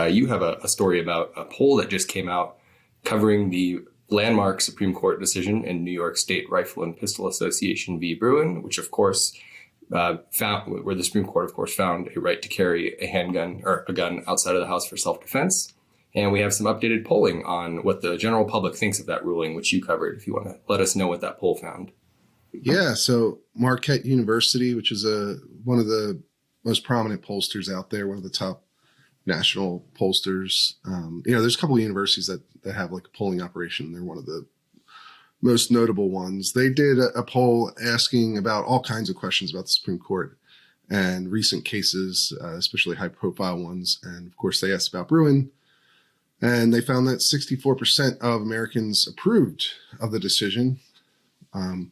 you have a story about a poll that just came out covering the landmark Supreme Court decision in New York State Rifle and Pistol Association v. Bruen, which of course found where the Supreme Court, of course, found a right to carry a handgun or a gun outside of the house for self-defense. And we have some updated polling on what the general public thinks of that ruling, which you covered, if you want to let us know what that poll found. Yeah, so Marquette University, which is one of the most prominent pollsters out there, one of the top national pollsters. There's a couple of universities that have like a polling operation. They're one of the most notable ones. They did a poll asking about all kinds of questions about the Supreme Court and recent cases, especially high-profile ones. And of course, they asked about Bruen. And they found that 64% of Americans approved of the decision, and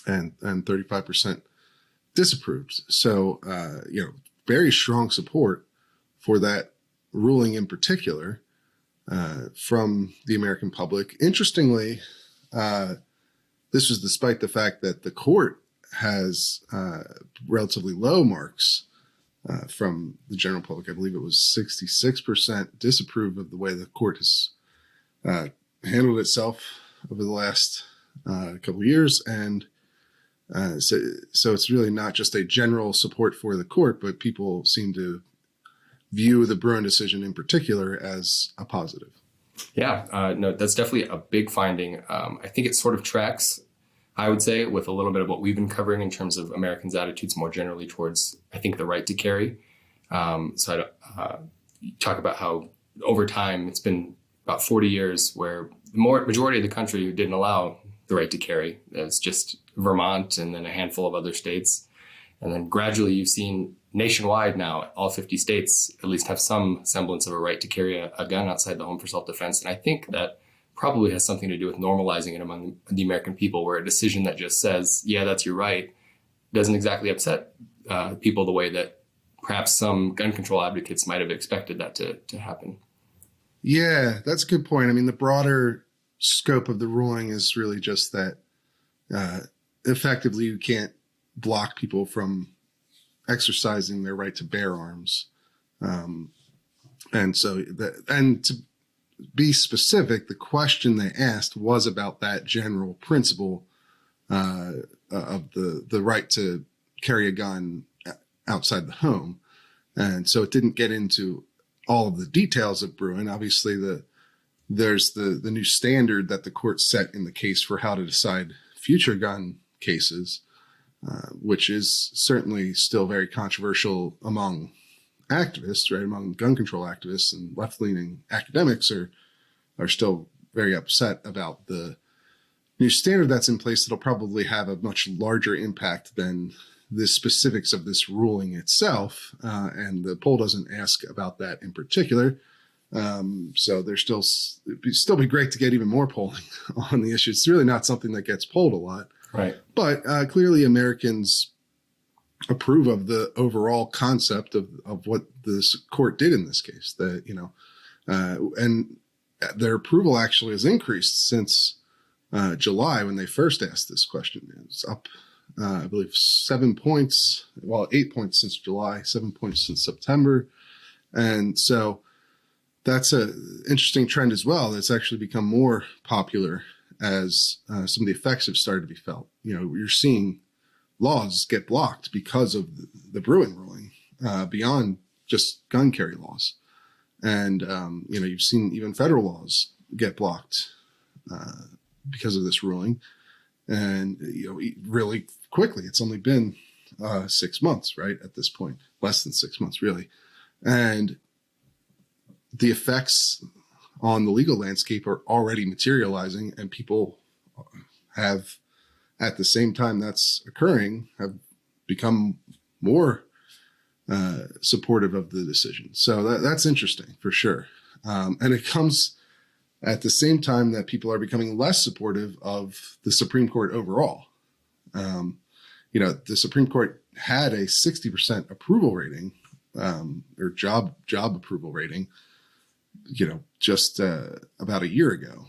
35% disapproved. So, very strong support for that ruling in particular from the American public. Interestingly, this was despite the fact that the court has relatively low marks from the general public. I believe it was 66% disapprove of the way the court has handled itself over the last couple of years. And so it's really not just a general support for the court, but people seem to view the Bruen decision in particular as a positive. Yeah, no, that's definitely a big finding. I think it sort of tracks, I would say, with a little bit of what we've been covering in terms of Americans' attitudes more generally towards, I think, the right to carry. You talk about how over time it's been about 40 years where the majority of the country didn't allow the right to carry. It's just Vermont and then a handful of other states. And then gradually you've seen nationwide now, all 50 states at least have some semblance of a right to carry a gun outside the home for self-defense. And I think that probably has something to do with normalizing it among the American people, where a decision that just says, yeah, that's your right, doesn't exactly upset people the way that perhaps some gun control advocates might have expected that to happen. Yeah, that's a good point. I mean, the broader scope of the ruling is really just that effectively you can't block people from exercising their right to bear arms. And to be specific, the question they asked was about that general principle of the right to carry a gun outside the home. And so it didn't get into all of the details of Bruen. Obviously, there's the new standard that the court set in the case for how to decide future gun cases, which is certainly still very controversial among activists, right? Among gun control activists, and left-leaning academics are still very upset about the new standard that's in place. That'll probably have a much larger impact than the specifics of this ruling itself. And the poll doesn't ask about that in particular. So it'd still be great to get even more polling on the issue. It's really not something that gets polled a lot. Right. But clearly Americans approve of the overall concept of what this court did in this case. And their approval actually has increased since July when they first asked this question. It's up, I believe, 7 points. Well, 8 points since July, 7 points since September. And so that's an interesting trend as well. It's actually become more popular as some of the effects have started to be felt. You're seeing laws get blocked because of the Bruen ruling, beyond just gun carry laws. And, you've seen even federal laws get blocked because of this ruling. And, really quickly, it's only been 6 months, right, at this point, less than 6 months, really. And the effects on the legal landscape are already materializing, and people have, at the same time that's occurring, have become more supportive of the decision. So that's interesting for sure. And it comes at the same time that people are becoming less supportive of the Supreme Court overall. The Supreme Court had a 60% approval rating, or job approval rating, just about a year ago.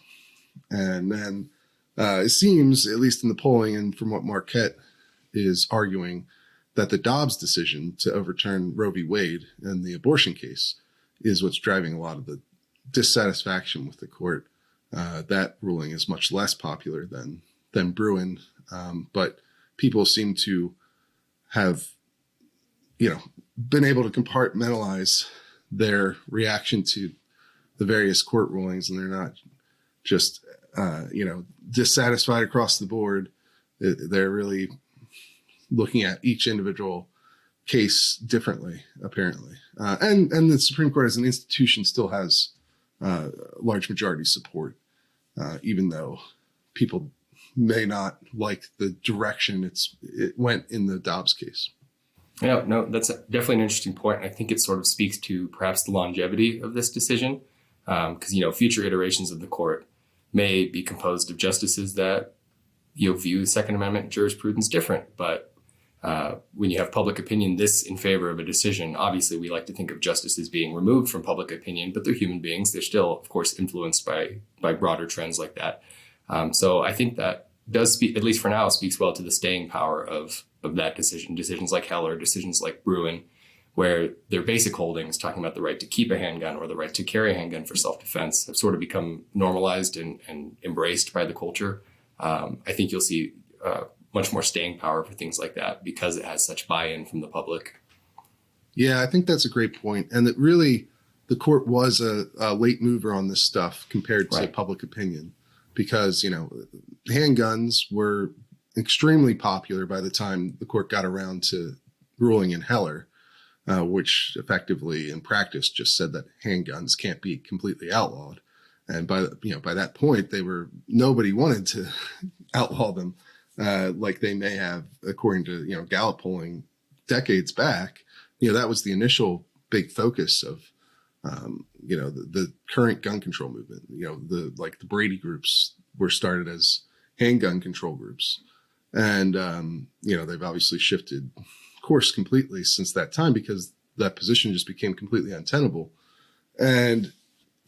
And then it seems, at least in the polling and from what Marquette is arguing, that the Dobbs decision to overturn Roe v. Wade in the abortion case is what's driving a lot of the dissatisfaction with the court. That ruling is much less popular than Bruen, but people seem to have, been able to compartmentalize their reaction to the various court rulings, and they're not just, dissatisfied across the board. They're really looking at each individual case differently, apparently. And the Supreme Court as an institution still has large majority support, even though people may not like the direction it went in the Dobbs case. Yeah, no, that's definitely an interesting point. I think it sort of speaks to perhaps the longevity of this decision, because future iterations of the court may be composed of justices that view Second Amendment jurisprudence different. But when you have public opinion this in favor of a decision, obviously we like to think of justices being removed from public opinion, but they're human beings. They're still, of course, influenced by broader trends like that. So I think that does speak, at least for now, speaks well to the staying power of that decision. Decisions like Heller, decisions like Bruen, where their basic holdings, talking about the right to keep a handgun or the right to carry a handgun for self-defense, have sort of become normalized and embraced by the culture. I think you'll see much more staying power for things like that because it has such buy-in from the public. Yeah, I think that's a great point. And that really the court was a late mover on this stuff compared to public opinion, because, handguns were extremely popular by the time the court got around to ruling in Heller, which effectively in practice just said that handguns can't be completely outlawed. And by that point, nobody wanted to outlaw them, like they may have, according to, Gallup polling decades back. That was the initial big focus of, the current gun control movement. The Brady groups were started as handgun control groups. And, they've obviously shifted course completely since that time because that position just became completely untenable. And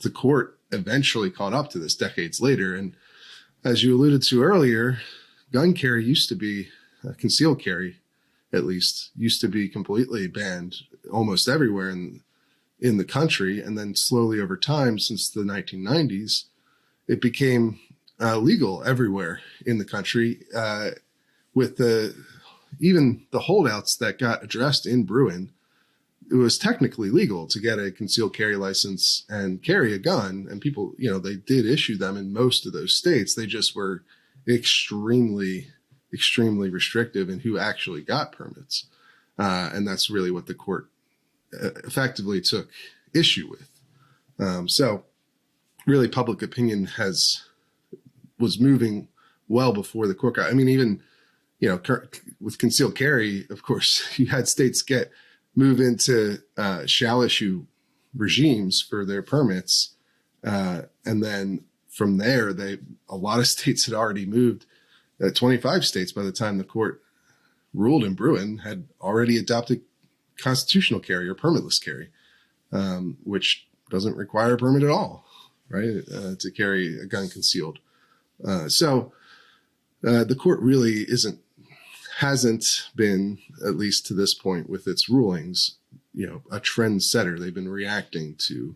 the court eventually caught up to this decades later. And as you alluded to earlier, gun carry used to be, concealed carry at least, used to be completely banned almost everywhere in the country. And then slowly over time, since the 1990s, it became legal everywhere in the country, with even the holdouts that got addressed in Bruen. It was technically legal to get a concealed carry license and carry a gun. And people, they did issue them in most of those states. They just were extremely, extremely restrictive in who actually got permits. And that's really what the court effectively took issue with. So really public opinion was moving well before the court got, even, with concealed carry, of course, you had states move into shall issue regimes for their permits. And then from there, a lot of states had already moved. 25 states by the time the court ruled in Bruen had already adopted constitutional carry or permitless carry, which doesn't require a permit at all, right? To carry a gun concealed. So the court really hasn't been, at least to this point with its rulings, a trend setter. They've been reacting to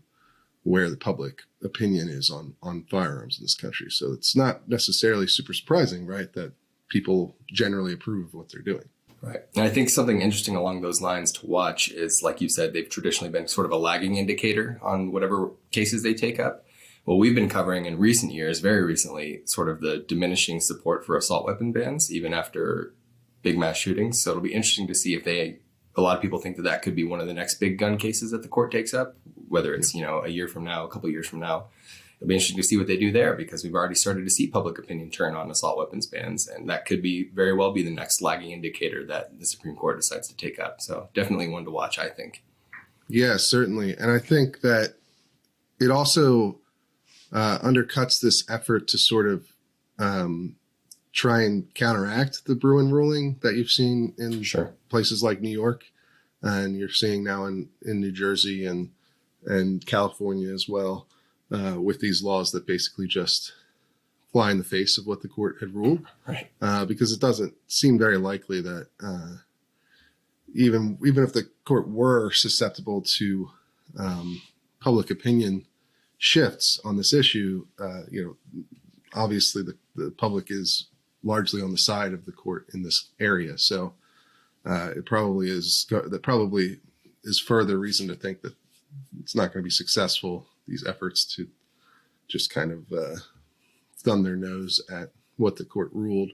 where the public opinion is on firearms in this country. So it's not necessarily super surprising, right, that people generally approve of what they're doing. Right. And I think something interesting along those lines to watch is, like you said, they've traditionally been sort of a lagging indicator on whatever cases they take up. Well, we've been covering in recent years, very recently, sort of the diminishing support for assault weapon bans, even after big mass shootings. So it'll be interesting to see if a lot of people think that could be one of the next big gun cases that the court takes up, whether it's, a year from now, a couple of years from now. It'll be interesting to see what they do there, because we've already started to see public opinion turn on assault weapons bans. And that could very well be the next lagging indicator that the Supreme Court decides to take up. So definitely one to watch, I think. Yeah, certainly. And I think that it also undercuts this effort to sort of try and counteract the Bruen ruling that you've seen in places like New York, and you're seeing now in New Jersey and California as well, with these laws that basically just fly in the face of what the court had ruled. Right. Because it doesn't seem very likely that even if the court were susceptible to public opinion shifts on this issue, obviously the public is largely on the side of the court in this area. So that probably is further reason to think that it's not going to be successful, these efforts to just kind of thumb their nose at what the court ruled.